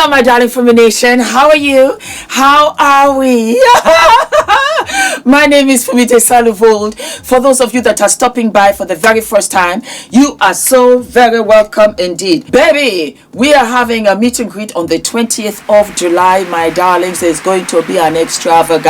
Hello, my darling Fumi Nation. How are you? How are we? My name is Fumidesaluvold. For those of you that are stopping by for the very first time, you are so very welcome indeed. Baby, we are having a meet and greet on the 20th of July, my darlings. It's going to be an extravaganza.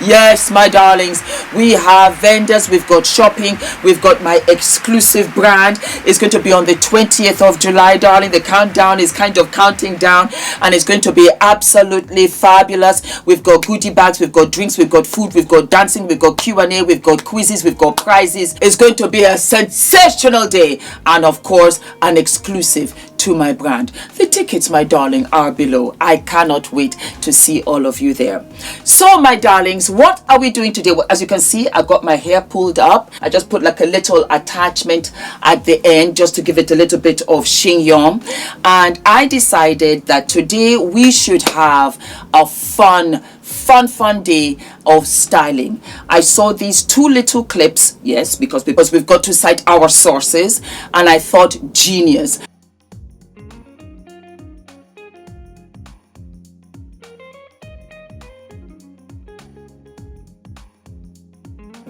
Yes, my darlings. We have vendors, we've got shopping, we've got my exclusive brand. It's going to be on the 20th of July, darling. The countdown is kind of counting down, and it's going to be absolutely fabulous. We've got goodie bags, we've got drinks, we've got food, we've got dancing, we've got Q&A, we've got quizzes, we've got prizes. It's going to be a sensational day, and of course an exclusive to my brand. The tickets, my darling, are below. I cannot wait to see all of you there. So, my darlings, what are we doing today? Well, as you can see, I got my hair pulled up. I just put like a little attachment at the end just to give it a little bit of chignon. And I decided that today we should have a fun day of styling. I saw these two little clips, yes, because we've got to cite our sources, and I thought, genius.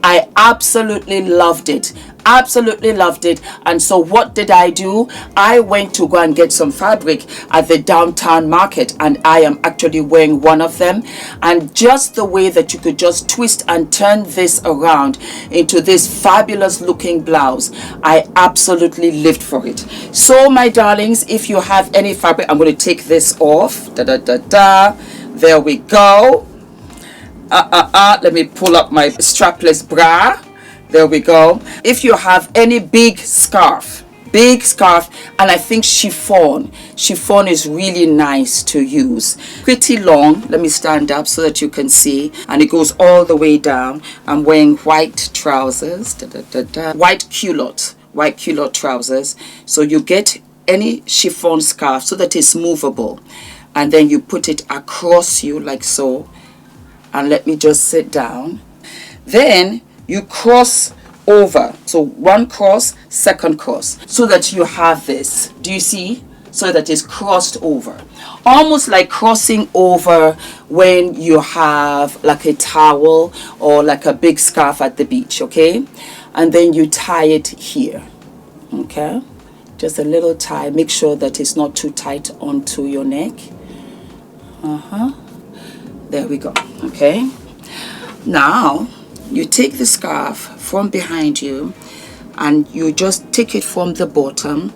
I absolutely loved it. Absolutely loved it. And so what did I do? I went to go and get some fabric at the downtown market, and I am actually wearing one of them. And just the way that you could just twist and turn this around into this fabulous looking blouse, I absolutely lived for it. So, my darlings, if you have any fabric, I'm going to take this off. There we go. Let me pull up my strapless bra. There we go. If you have any big scarf, and I think chiffon is really nice to use. Pretty long. Let me stand up so that you can see, and it goes all the way down. I'm wearing white trousers, white culotte trousers. So you get any chiffon scarf so that it's movable, and then you put it across you like so. And let me just sit down. Then you cross over. So one cross, second cross, so that you have this. Do you see? So that it's crossed over. Almost like crossing over when you have like a towel or like a big scarf at the beach, okay? And then you tie it here, okay? Just a little tie. Make sure that it's not too tight onto your neck. There we go. Okay, now you take the scarf from behind you, and you just take it from the bottom,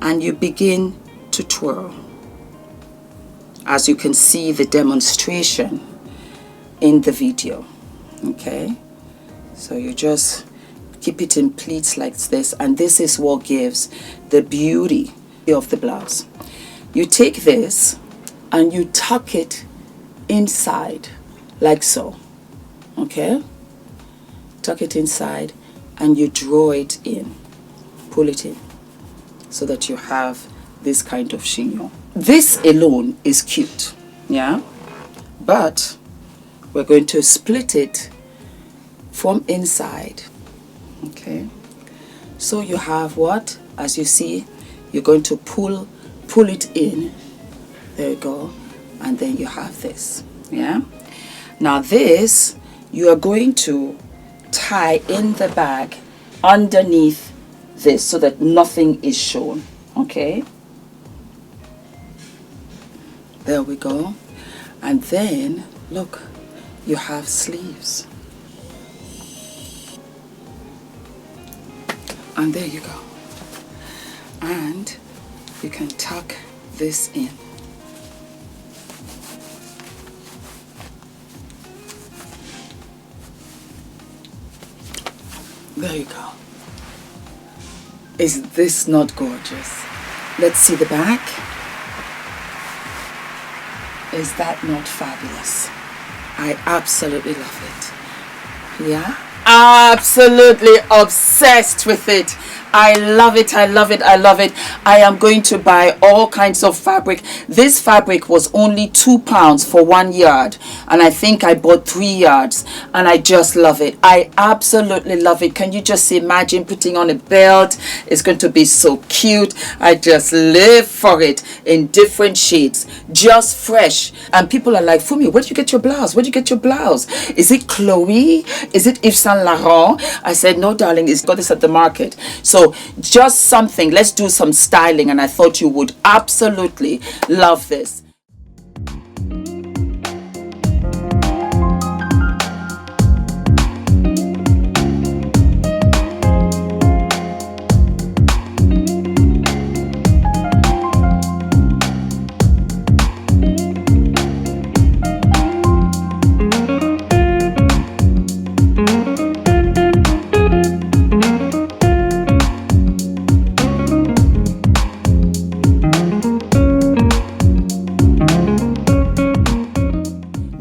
and you begin to twirl, as you can see the demonstration in the video. Okay, so you just keep it in pleats like this, and this is what gives the beauty of the blouse. You take this and you tuck it inside like so. Okay, tuck it inside and you draw it in, pull it in, so that you have this kind of chignon. This alone is cute, yeah, but we're going to split it from inside. Okay, so you have what, as you see, you're going to pull it in. There you go. And then you have this, yeah. Now this you are going to tie in the bag underneath this so that nothing is shown. Okay, there we go. And then look, you have sleeves, and there you go. And you can tuck this in. There you go. Is this not gorgeous? Let's see the back. Is that not fabulous? I absolutely love it. Yeah? Absolutely obsessed with it. I love it. I love it. I love it. I am going to buy all kinds of fabric. This fabric was only £2 for 1 yard, and I think I bought 3 yards, and I just love it. I absolutely love it. Can you just imagine putting on a belt? It's going to be so cute. I just live for it in different shades, just fresh. And people are like, Fumi, where do you get your blouse? Where do you get your blouse? Is it Chloe? Is it Yves Saint Laurent? I said, no, darling, it's got this at the market. So just something, let's do some styling, and I thought you would absolutely love this.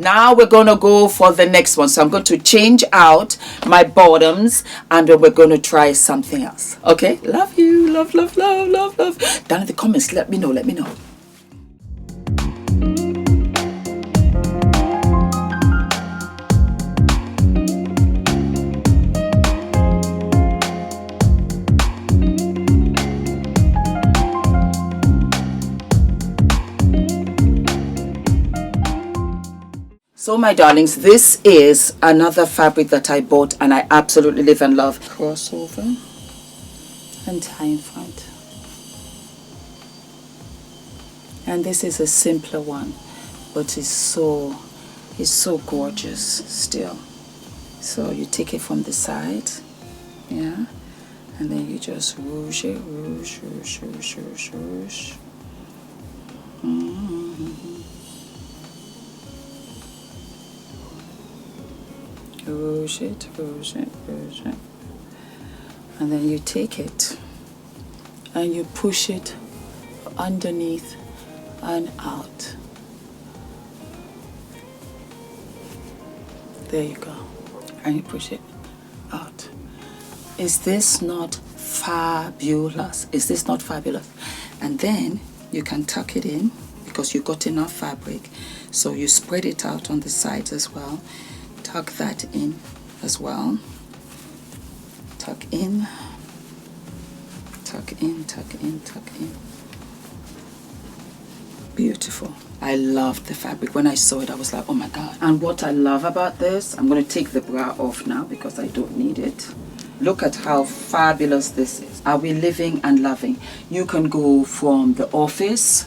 Now we're going to go for the next one. So I'm going to change out my bottoms, and then we're going to try something else. Okay? Love you. Love, love, love, love, love. Down in the comments, let me know. Let me know. So my darlings, this is another fabric that I bought and I absolutely live and love. Crossover and tie in front. And this is a simpler one, but it's so gorgeous still. So you take it from the side, yeah, and then you just rouge it, rouge, rouge, rouge, rouge, rouge. Rouge it, rouge it, rouge it. And then you take it and you push it underneath and out. There you go. And you push it out. Is this not fabulous? Is this not fabulous? And then you can tuck it in because you got enough fabric. So you spread it out on the sides as well. Tuck that in as well. Tuck in, tuck in, tuck in, tuck in. Beautiful. I loved the fabric. When I saw it, I was like, oh my God. And what I love about this, I'm going to take the bra off now because I don't need it. Look at how fabulous this is. Are we living and loving? You can go from the office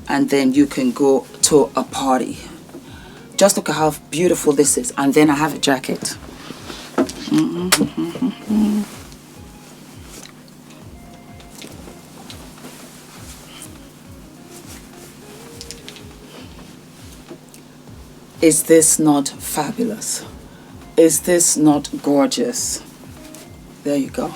and then you can go to a party. Just look at how beautiful this is. And then I have a jacket. Is this not fabulous? Is this not gorgeous? There you go.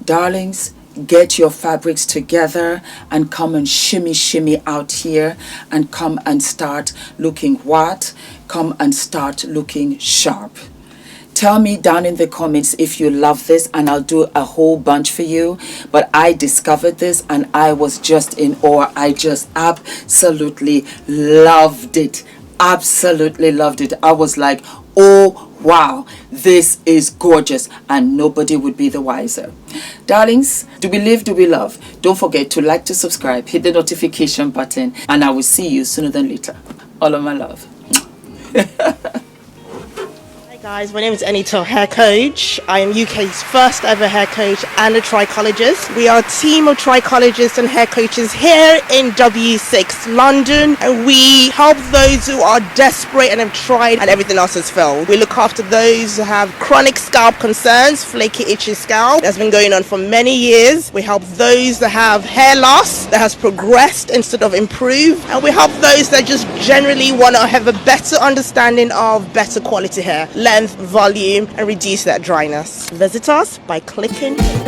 Darlings, get your fabrics together and come and shimmy out here and come and start looking what? Come and start looking sharp. Tell me down in the comments if you love this and I'll do a whole bunch for you. But I discovered this and I was just in awe. I just absolutely loved it. Absolutely loved it. I was like, oh wow, this is gorgeous, and nobody would be the wiser. Darlings, do we live, do we love? Don't forget to like, to subscribe, hit the notification button, and I will see you sooner than later. All of my love. Guys, my name is ENITAN, hair coach. I am UK's first ever hair coach and a trichologist. We are a team of trichologists and hair coaches here in W6 London, and we help those who are desperate and have tried and everything else has failed. We look after those who have chronic scalp concerns, flaky, itchy scalp that's been going on for many years. We help those that have hair loss that has progressed instead of improved, and we help those that just generally want to have a better understanding of better quality hair, length, volume, and reduce that dryness. Visit us by clicking here.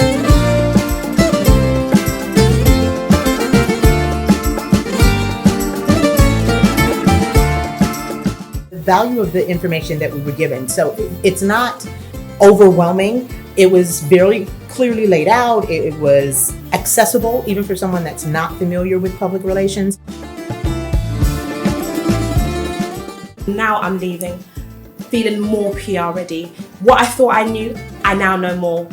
The value of the information that we were given. So it's not overwhelming. It was very clearly laid out. It was accessible even for someone that's not familiar with public relations. Now I'm leaving, feeling more PR ready. What I thought I knew, I now know more.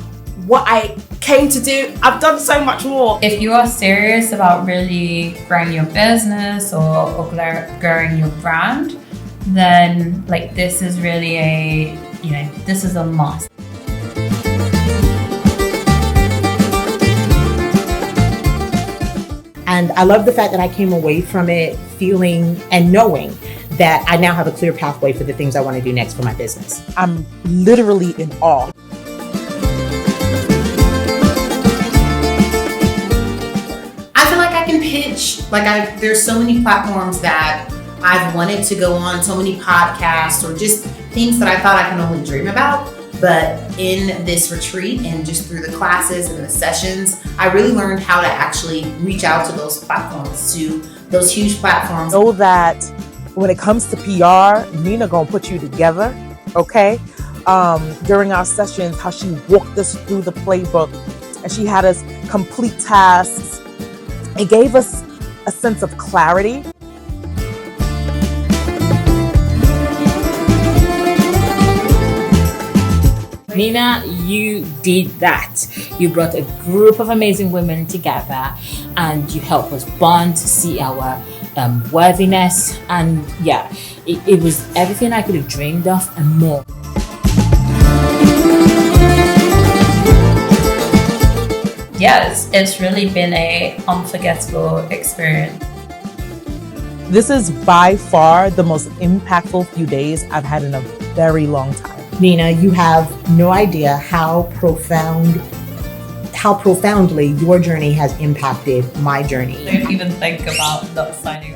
What I came to do, I've done so much more. If you are serious about really growing your business or growing your brand, then like this is really this is a must. And I love the fact that I came away from it feeling and knowing that I now have a clear pathway for the things I want to do next for my business. I'm literally in awe. I feel like I can pitch. There's so many platforms that I've wanted to go on, so many podcasts or just things that I thought I can only dream about. But in this retreat and just through the classes and the sessions, I really learned how to actually reach out to those platforms, to those huge platforms. Know that when it comes to PR, Nina gonna put you together, okay? During our sessions, how she walked us through the playbook and she had us complete tasks. It gave us a sense of clarity. Nina, you did that. You brought a group of amazing women together and you helped us bond, see our worthiness, and yeah, it was everything I could have dreamed of and more. Yes, it's really been a unforgettable experience. This is by far the most impactful few days I've had in a very long time. Nina, you have no idea how profoundly your journey has impacted my journey. Don't even think about not signing